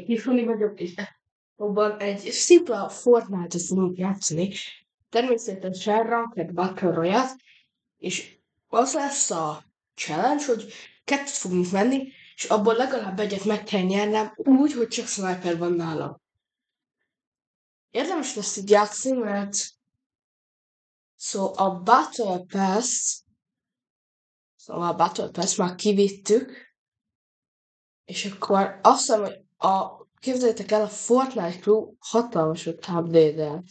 Kifuni vagyok, és abban egy szimpla Fortnite-ot fogunk játszani. Természetesen Ranked Battle Royale, és az lesz a challenge, hogy kettőt fogunk venni, és abból legalább egyet meg kell nyernem úgy, hogy csak sniper van nálam. Érdemes lesz így játszani, mert a Battle Pass már kivittük, és akkor azt hiszem, hogy képzeljétek el, a Fortnite Crew hatalmasat update-el.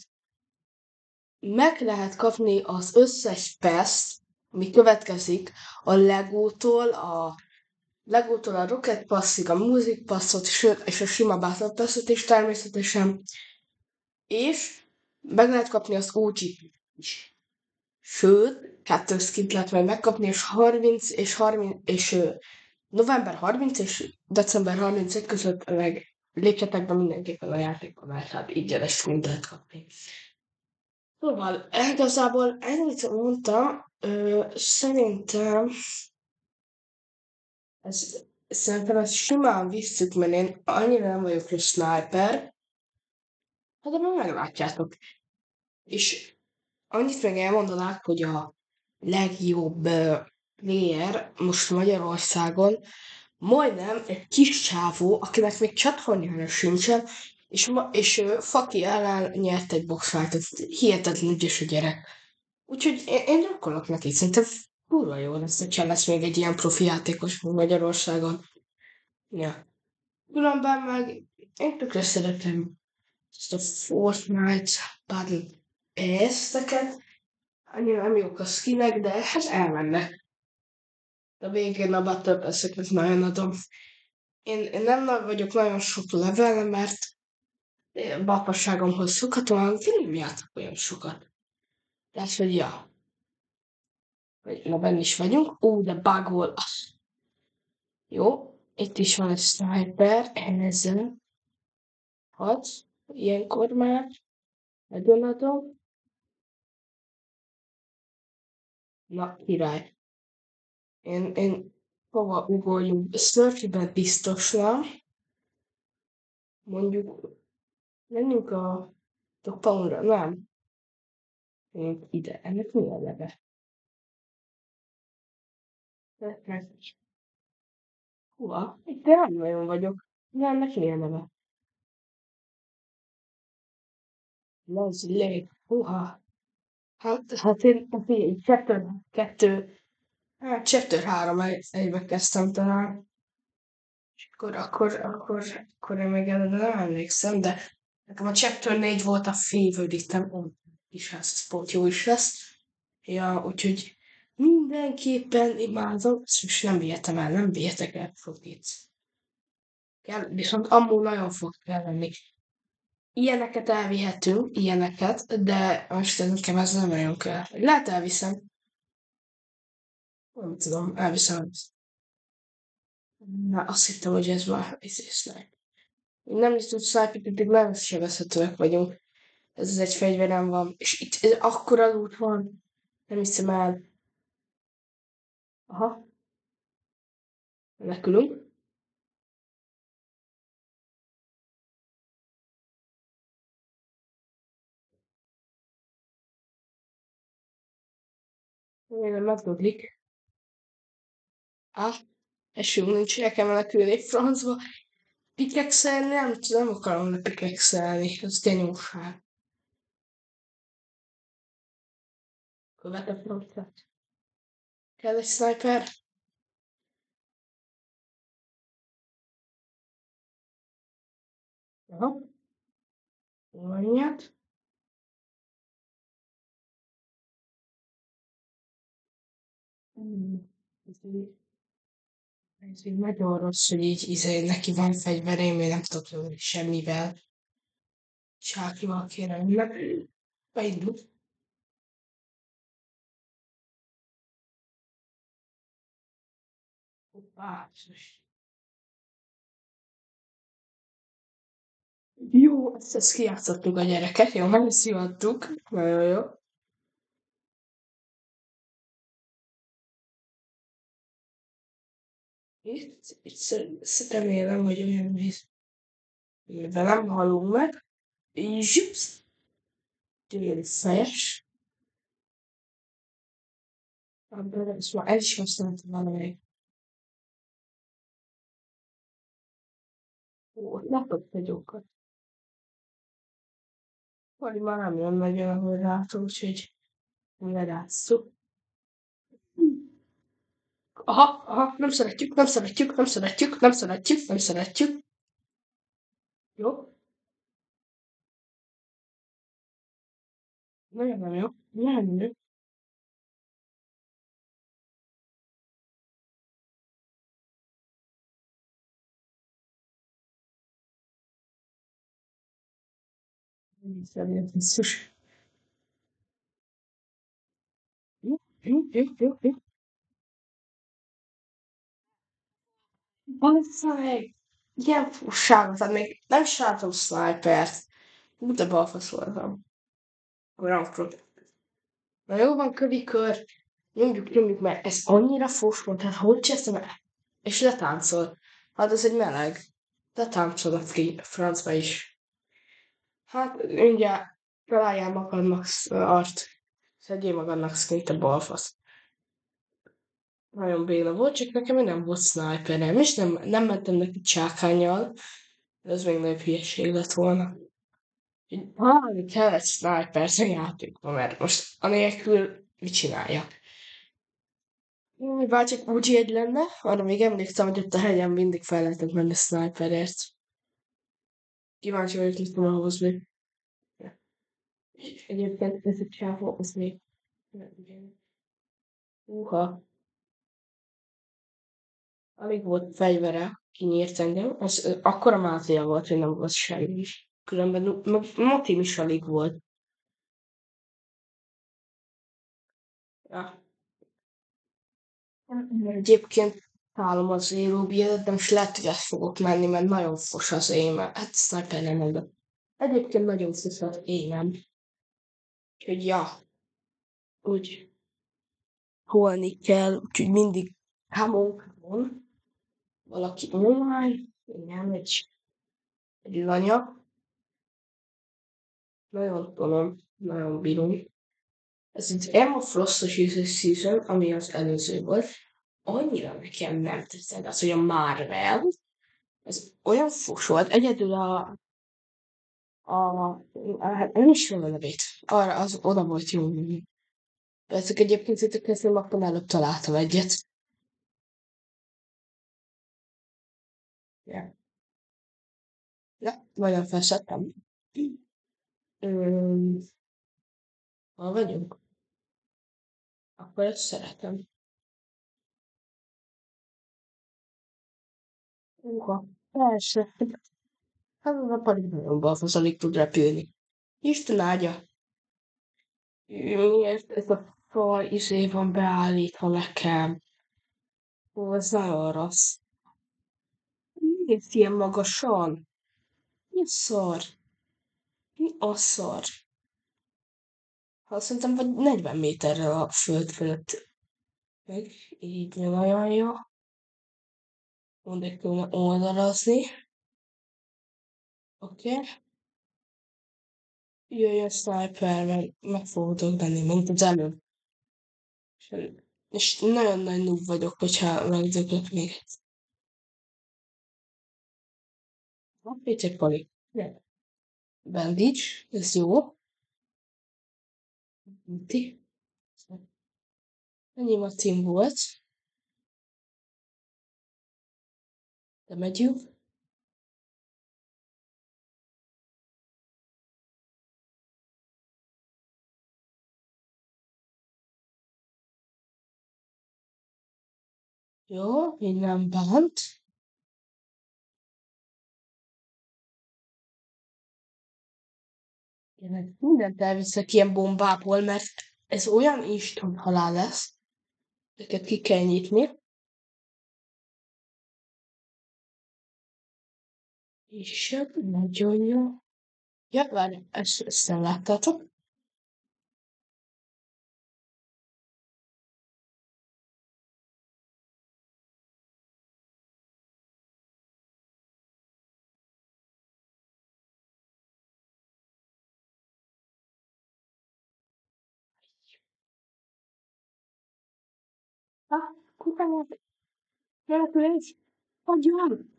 Meg lehet kapni az összes pass, ami következik a Legótól, a Rocket Passig, a Music Passot, sőt, és a sima Battle Passet is természetesen. És meg lehet kapni az OG-t is. Sőt, 2 skint lehet majd megkapni, és november 30 és december 31 között meg lépjetek be mindenképpen a játékba, mert hát ingyenes skint lehet kapni. Szóval, igazából ennyit mondtam, szerintem ezt simán visszük, mert én annyira nem vagyok egy sniper, hát de majd meglátjátok. És annyit meg elmondanák, hogy a legjobb player most Magyarországon majdnem egy kis csávó, akinek még csatornája sincsen, és Faki ellen nyert egy boxfightot. Hihetetlen ügyes a gyerek. Úgyhogy én drukkolok neki, szerintem kurva jó lesz, hogyha lesz még egy ilyen profi játékos Magyarországon. Ja. Különben meg én tökre szeretem ezt a Fortnite Battle Pass-eket. Annyira nem jók a skinek, de hát elmennek. A végén a Battle Pass-eket nagyon adom. Én nem vagyok nagyon sok level, mert bapasságomhoz szokhatóan nem játszok olyan sokat. Tehát, hogy ja. Na, benne is vagyunk. De bugol. Jó, itt is van egy sniper, ezen. Ilyenkor már megönadom. Na, király. Én hova ugorjunk? Slurpee-ben biztosan. Mondjuk, menjünk a Poundra. Nem. Én ide. Ennek mi a neve? Húha, itt nem nagyon vagyok. De ennek mi a neve? Leslie. Húha. Hát én figyelj, Chapter 3 egybe kezdtem talán. És akkor én még erre nem emlékszem, de nekem a Chapter 4 volt a favorite-em, is ez pont jó is lesz. Ja, úgyhogy mindenképpen imádom, és nem vihetek el Frogit. Viszont amúgy nagyon fog kelleni. Ilyeneket elvihetünk, de most nekem ez nem nagyon kell. Lehet elviszem. Nem tudom, elviszem. Na, azt hittem, hogy ez már sniper. Nem nyitott sniper, pedig nagyon sebezhetőek vagyunk. Ez egy fegyverem van. És itt akkora loot van. Nem hiszem el. Aha. Menekülünk. Nem megdoblik. Esünk nincs, el kell menekülni francba. Pickaxe-elni nem akarom pickaxe-elni. Ez gyanúság. Követek francát. Kell egy sniper? Aha. Mindjárt. Ez így nagyon rossz, hogy így neki van fegyvere, én még nem tudok lőni semmivel. Csákival kéne önnek. Beindul. Bácsos. Jó, ezt kijátszottuk a gyereket, jó, megszivattuk. Nagyon jó. Remélem, hogy olyan víz, mivel nem halunk meg. Zsupsz, fejes. És már el is használtam valamelyik. Ó, látok nagyokat. Vagy már nem jön nagyon, ahogy látom, úgyhogy lerásszuk. Aha, aha, nem szeretjük, nem szeretjük, nem szeretjük, nem szeretjük, nem szeretjük. Jó? Nagyon nem jó. Nagyon nem jó. Visszus. Jó, jó, jó, jó, jó. Bazzeg! Ilyen fusságot, hát még nem is látom snipert. Hú, de balfasz voltam. Olyan frog. Na jó van, kövikör. Nyomjuk, mert ez annyira fos volt, hát hogy cseszem el? És letáncol. Hát ez egy meleg. Letáncol a francba is. Hát, mindjárt találjál magadnak art. Szedjél magadnak skate a balfasz. Nagyon béna volt, csak nekem még nem volt sniperem, és nem mentem neki csákánnyal. Ez még nagyobb hülyeség lett volna. Valami kellett sniper a játékban, mert most anélkül mit csinálja? Bár úgy egy lenne, arra még emlékszem, hogy ott a hegyen mindig fel lehetett menni sniperért. Kíváncsi vagyok, mit tudom ahhoz még. Egyébként ez a csávó, az még... Uha, alig volt fegyvere, kinyírt engem, az akkora mázia volt, hogy nem volt semmi is. Különben motim is alig volt. Ja. Egyébként találom az élőbiedet, de most lehet, hogy ezt fogok menni, mert nagyon fos az éme. Hát sniper nem mondom. Egyébként nagyon fos az émem. Úgyhogy ja, úgy holni kell, úgyhogy mindig come on. Valaki online, igen, egy lanya. Nagyon tudom, nagyon bírom. Ez az Emma Frostos Season, ami az előző volt. Annyira nekem nem tetszett az, hogy a Marvel, ez olyan fos volt, egyedül hát nem is tudom a nevét. Arra az oda volt jó. Ezek egyébként itt kezdtem, akkor előbb találtam egyet. Ja. Ja, nagyon feszettem. Üm, hol vagyunk? Akkor ezt szeretem. Uha, persze. Hát az a pali nagyon balfasz, alig tud repülni. Isten áldja. Miért ez a fal van beállítva nekem? Ó, ez nagyon rossz. Miért ilyen magasan? Mi a szar? Mi a szar? Hát szerintem vagy 40 méterrel a föld fölött. Meg így nagyon jó. Mondjuk kéne oldalazni. Oké. Okay. Jöjjön sniper, mert meg fogok lenni, mint az előbb. És nagyon nagy noob vagyok, hogyha megdöglök még. Itt egy pali. Bandage, ez jó. Ti. Ennyi a team volt. De megyünk. Jó, minden bánt. Én mindent elviszek ilyen bombából, mert ez olyan instant halál lesz. Ezeket ki kell nyitni. És nagyon jó. Ja, várj, ezt nem láttátok. Hát, kurva, menekülés, hagyjam!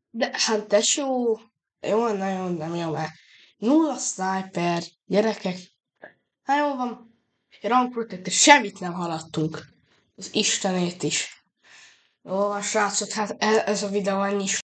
De hát tesó, jó, nagyon nem jó, mert nulla sniper, gyerekek, hát jó van, rank protector, semmit nem haladtunk. Az Istenét is. Jó van, srácok, hát ez a videó ennyi is.